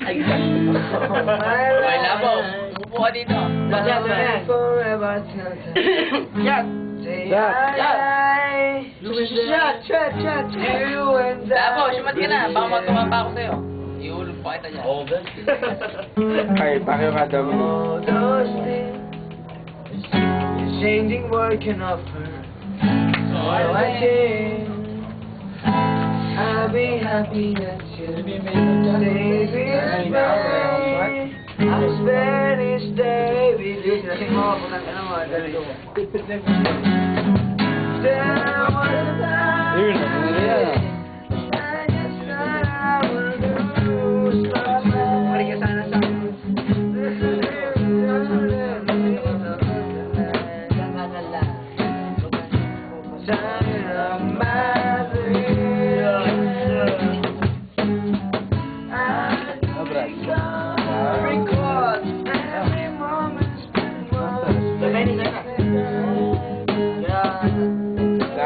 Ay, labo. Umupo ka dito. Yan. Labo, sumat ka na. Baka magkumapa ako sa'yo. Iulog pa kita dyan. Oo, Ben. Ay, pakyo ka, Dominic. All those things, the changing world can offer. So I think I'll be happy that you stay with me. I'll spend each day with you. Sinasing mo ako ng ano mo, dali. There was a time Yun, ano yan? I just thought I would lose my mind. Mali ka sana sa akin.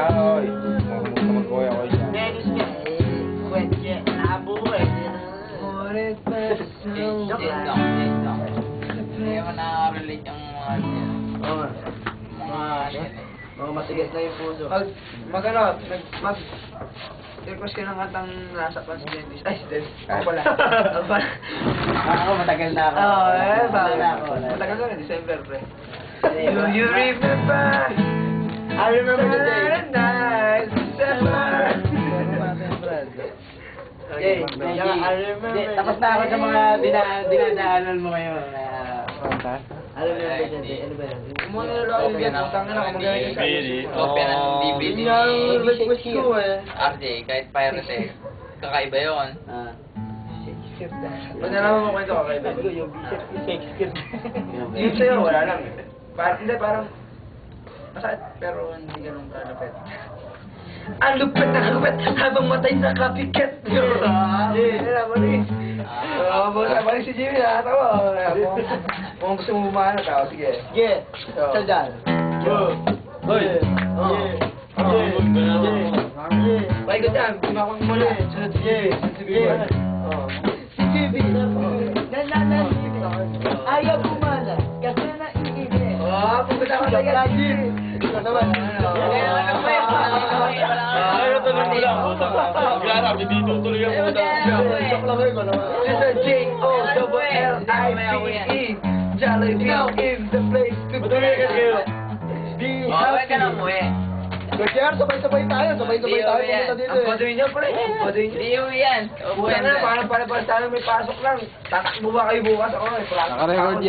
Oy, magkuya ko siya. Hindi mo nakaka-relate yung Mga matigas na yung puso. Request ka ng katang nasa pa si Dennis. Ay, si Dennis. Ako pala. Ako pala. Ako, matagal na ako. Oo, Matagal na ako. Matagal na, December, pre. Do you remember? I remember the day. Night, December. Okay, I remember. Tapos na ako sa mga dinadaanan mo ngayon. Ano ba yung day? Ano ba yan? Muna na lang yung yan. Tangan ako magaling ka. Kopya ng DVD ni Request ko eh. RJ, kahit pirate kakaiba yun. Pag nalaman mo kwento ka kaibigan. Yung sa'yo, wala lang. Parang masakit, pero hindi ganun kalapit. Ang lupit na lupit habang matay sa copycat. Bali si Jimmy nakatawa. Kung gusto mo bumahan na tao, sige. Sige, sandal. Hoy! Paikot yan, kumakang muli. Sunod si Jimmy. Si Jimmy. Ayaw bumala kasi naiinit. Pupunta ko sa Jimmy. J-O-L-L-I-P-E Jollibee in the place to be. Okay ka na mo eh. Kaya sabay-sabay tayo pumunta dito. Ang padoy niyo pre. Hindi mo yan. Bukan na, parang tayo may pasok lang. Tatakbo ba kayo bukas ako? Naka-record yan.